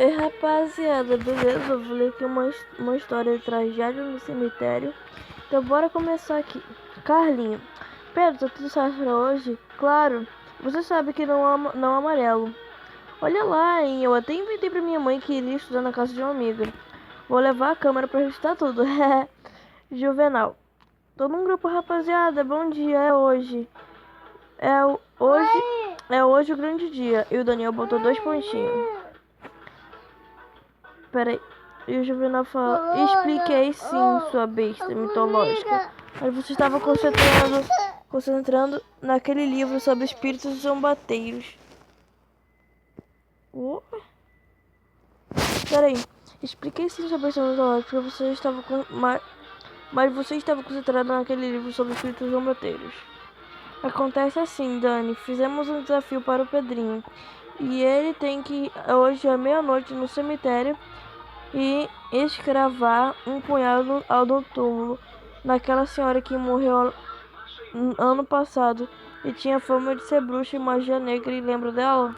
Ei, rapaziada, beleza? Eu vou ler aqui uma história de tragédia no cemitério. Então bora começar aqui. Carlinho. Pedro, tá tudo certo pra hoje? Claro. Você sabe que não amarelo. Olha lá, hein? Eu até inventei pra minha mãe que iria estudar na casa de uma amiga. Vou levar a câmera pra registrar tudo. Juvenal. Tô num grupo, rapaziada. Bom dia, é hoje. É hoje o grande dia. E o Daniel botou 2 pontinhos. Peraí. E o Juvenal fala: expliquei sim, sua besta mitológica. Mas você estava concentrando naquele livro sobre espíritos zombateiros. Peraí. Expliquei sim, sua besta mitológica. Mas você estava concentrado naquele livro sobre espíritos zombateiros. Acontece assim, Dani. Fizemos um desafio para o Pedrinho. E ele tem que ir hoje à meia-noite no cemitério e escravar um punhal ao túmulo naquela senhora que morreu ano passado e tinha fama de ser bruxa e magia negra. E lembra dela?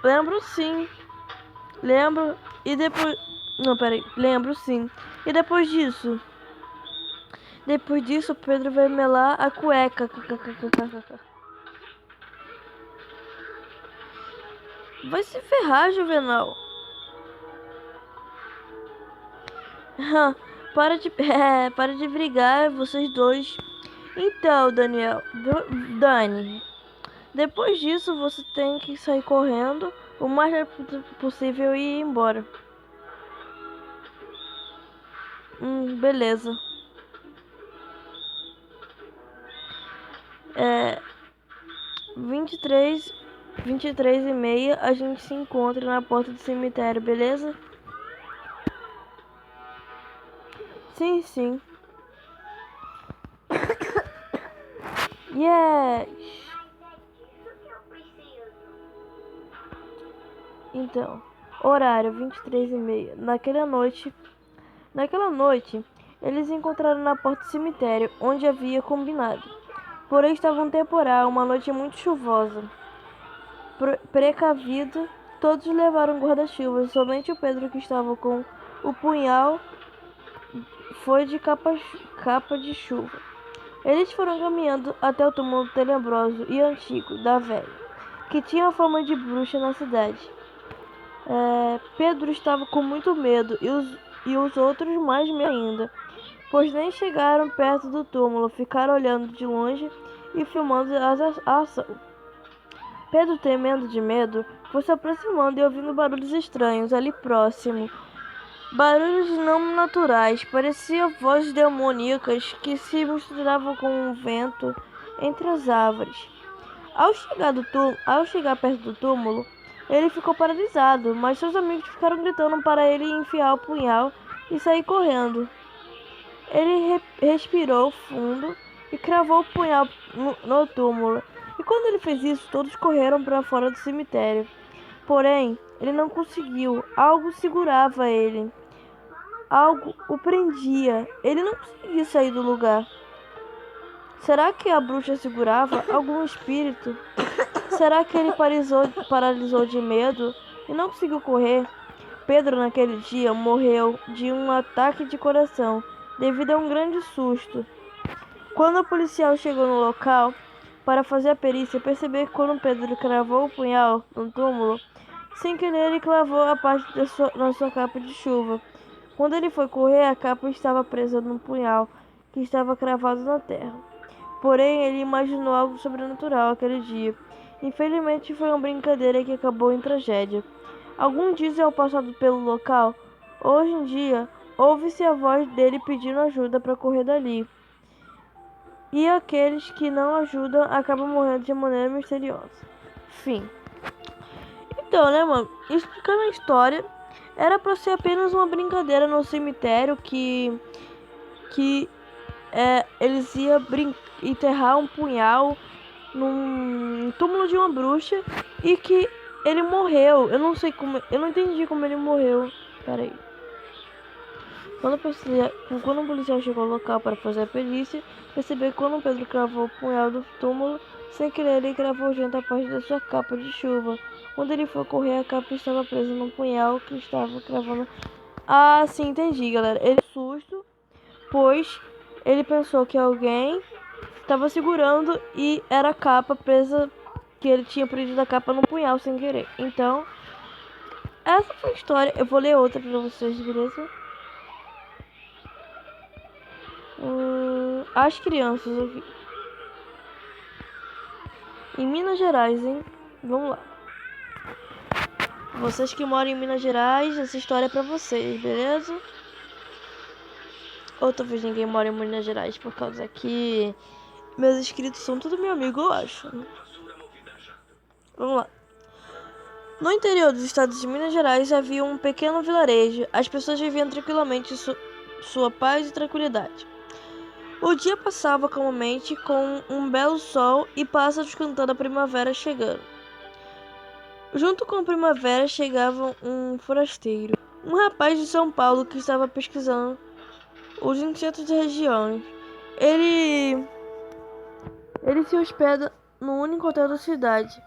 Lembro sim. Lembro. E depois... Não, peraí. Lembro sim. E depois disso? Depois disso, Pedro vai melar a cueca. Vai se ferrar, Juvenal. Para de brigar, vocês dois. Então, Dani, depois disso você tem que sair correndo o mais rápido possível e ir embora. Beleza. 23h30 a gente se encontra na porta do cemitério, beleza? Sim, sim. Yes! Então, horário 23h30. Naquela noite, eles encontraram na porta do cemitério, onde havia combinado. Porém, estava um temporal, uma noite muito chuvosa. Precavido, todos levaram guarda-chuvas. Somente o Pedro, que estava com o punhal, foi de capa de chuva. Eles foram caminhando até o túmulo tenebroso e antigo da velha, que tinha fama de bruxa na cidade. Pedro estava com muito medo e os outros mais medo ainda, pois nem chegaram perto do túmulo, ficaram olhando de longe e filmando a ação. Pedro, tremendo de medo, foi se aproximando e ouvindo barulhos estranhos ali próximo. Barulhos não naturais, pareciam vozes demoníacas que se misturavam com o vento entre as árvores. Ao chegar perto do túmulo, ele ficou paralisado, mas seus amigos ficaram gritando para ele enfiar o punhal e sair correndo. Ele respirou fundo e cravou o punhal no túmulo. E quando ele fez isso, todos correram para fora do cemitério. Porém, ele não conseguiu. Algo segurava ele. Algo o prendia. Ele não conseguia sair do lugar. Será que a bruxa segurava algum espírito? Será que ele paralisou de medo e não conseguiu correr? Pedro, naquele dia, morreu de um ataque de coração devido a um grande susto. Quando o policial chegou no local para fazer a perícia, percebeu que quando Pedro cravou o punhal no túmulo, sem querer ele clavou a parte na sua capa de chuva. Quando ele foi correr, a capa estava presa no punhal que estava cravado na terra. Porém, ele imaginou algo sobrenatural aquele dia. Infelizmente, foi uma brincadeira que acabou em tragédia. Alguns dias ao passar pelo local, hoje em dia, ouve-se a voz dele pedindo ajuda para correr dali. E aqueles que não ajudam acabam morrendo de maneira misteriosa. Fim. Então, né, mano? Explicando a história, era pra ser apenas uma brincadeira no cemitério que eles iam enterrar um punhal num túmulo de uma bruxa e que ele morreu. Eu não entendi como ele morreu. Peraí. Quando o policial chegou ao local para fazer a perícia, percebeu que quando Pedro cravou o punhal do túmulo, sem querer ele cravou junto à parte da sua capa de chuva. Quando ele foi correr, a capa estava presa no punhal que estava cravando. Ah, sim, entendi, galera. Ele susto, pois ele pensou que alguém estava segurando e era a capa presa, que ele tinha prendido a capa no punhal sem querer. Então, essa foi a história. Eu vou ler outra pra vocês, beleza? As crianças aqui. Em Minas Gerais, hein? Vamos lá. Vocês que moram em Minas Gerais, essa história é pra vocês, beleza? Ou talvez ninguém mora em Minas Gerais, por causa que meus inscritos são tudo meu amigo, eu acho. Vamos lá. No interior dos estados de Minas Gerais havia um pequeno vilarejo. As pessoas viviam tranquilamente sua paz e tranquilidade. O dia passava calmamente com um belo sol e pássaros cantando a primavera chegando. Junto com a primavera chegava um forasteiro, um rapaz de São Paulo que estava pesquisando os insetos da região. Ele se hospeda no único hotel da cidade.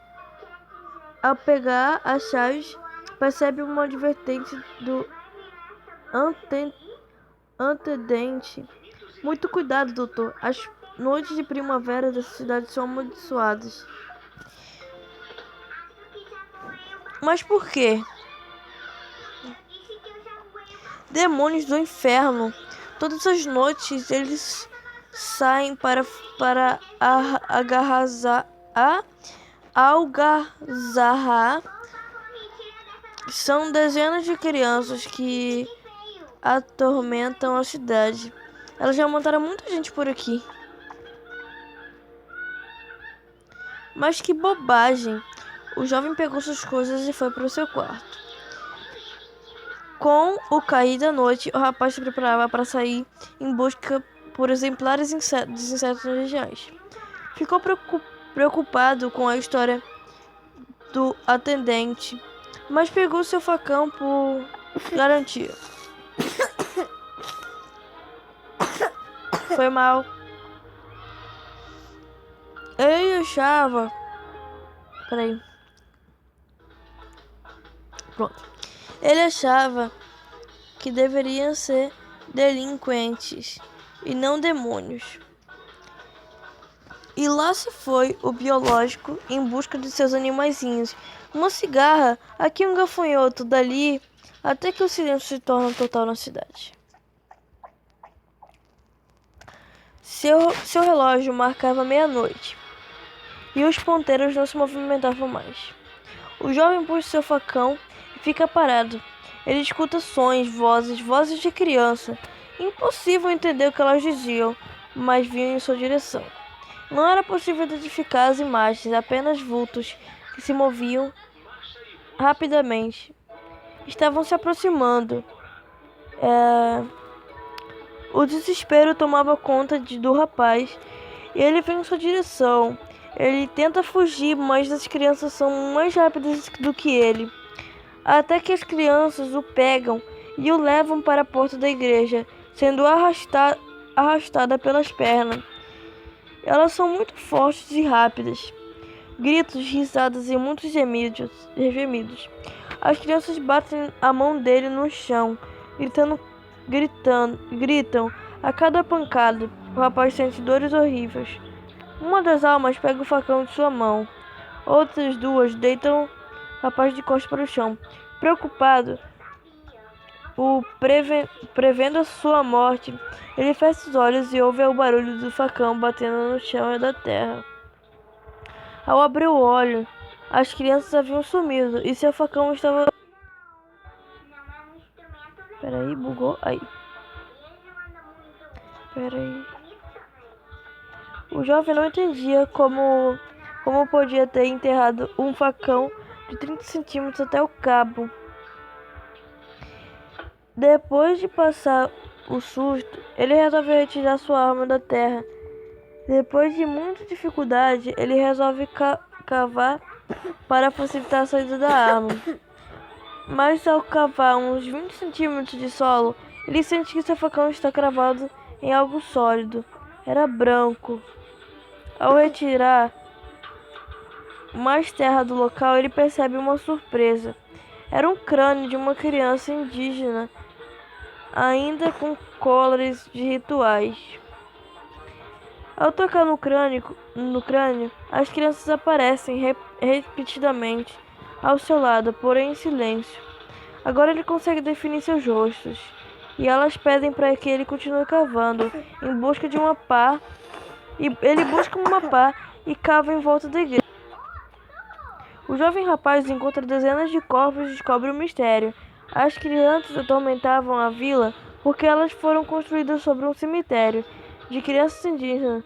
Ao pegar as chaves, percebe uma advertência do antecedente. Muito cuidado, doutor. As noites de primavera dessa cidade são amaldiçoadas. Mas por quê? Demônios do inferno. Todas as noites eles saem para algazarrar. São dezenas de crianças que atormentam a cidade. Elas já mataram muita gente por aqui. Mas que bobagem! O jovem pegou suas coisas e foi para o seu quarto. Com o cair da noite, o rapaz se preparava para sair em busca por exemplares dos insetos nas regiões. Ficou preocupado com a história do atendente, mas pegou seu facão por garantia. Foi mal. Ele achava... Peraí. Pronto. Ele achava que deveriam ser delinquentes e não demônios. E lá se foi o biológico em busca de seus animaizinhos. Uma cigarra, aqui um gafanhoto, dali, até que o silêncio se torna total na cidade. Seu relógio marcava meia-noite e os ponteiros não se movimentavam mais. O jovem puxa seu facão e fica parado. Ele escuta sons, vozes de criança. Impossível entender o que elas diziam, mas vinham em sua direção. Não era possível identificar as imagens, apenas vultos que se moviam rapidamente. Estavam se aproximando. O desespero tomava conta do rapaz e ele vem em sua direção. Ele tenta fugir, mas as crianças são mais rápidas do que ele. Até que as crianças o pegam e o levam para a porta da igreja, sendo arrastada pelas pernas. Elas são muito fortes e rápidas. Gritos, risadas e muitos gemidos. As crianças batem a mão dele no chão, gritam a cada pancada. O rapaz sente dores horríveis. Uma das almas pega o facão de sua mão. Outras duas deitam o rapaz de costas para o chão. Preocupado, prevendo a sua morte, ele fecha os olhos e ouve o barulho do facão batendo no chão e da terra. Ao abrir o olho, as crianças haviam sumido e seu facão estava... Peraí, bugou. Aí. Peraí. O jovem não entendia como podia ter enterrado um facão de 30 centímetros até o cabo. Depois de passar o susto, ele resolve retirar sua arma da terra. Depois de muita dificuldade, ele resolve cavar para facilitar a saída da arma. Mas ao cavar uns 20 centímetros de solo, Ele sente que seu facão está cravado em algo sólido. Era branco. Ao retirar mais terra do local, ele percebe uma surpresa. Era um crânio de uma criança indígena, ainda com colares de rituais. Ao tocar no crânio, as crianças aparecem repetidamente ao seu lado, porém em silêncio. Agora ele consegue definir seus rostos, e elas pedem para que ele continue cavando em busca de uma pá. E ele busca uma pá e cava em volta da igreja. O jovem rapaz encontra dezenas de corpos e descobre o mistério. As crianças atormentavam a vila porque elas foram construídas sobre um cemitério de crianças indígenas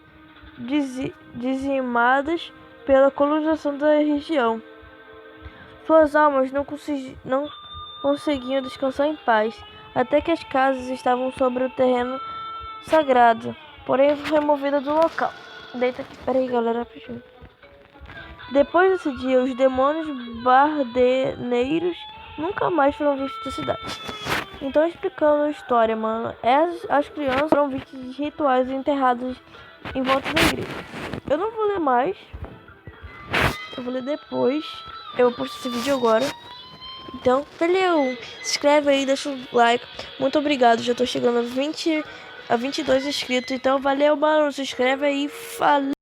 dizimadas pela colonização da região. Suas almas não conseguiam descansar em paz, até que as casas estavam sobre o terreno sagrado, porém removida do local. Deita aqui, peraí galera, rapidinho. Depois desse dia, os demônios bardeneiros nunca mais foram vistos da cidade. Então, explicando a história, mano, as crianças foram vítimas de rituais enterradas em volta da igreja. Eu não vou ler mais, eu vou ler depois. Eu vou postar esse vídeo agora. Então, valeu! Se inscreve aí, deixa o like. Muito obrigado, já tô chegando a 22 inscritos. Então, valeu, mano. Se inscreve aí, falou!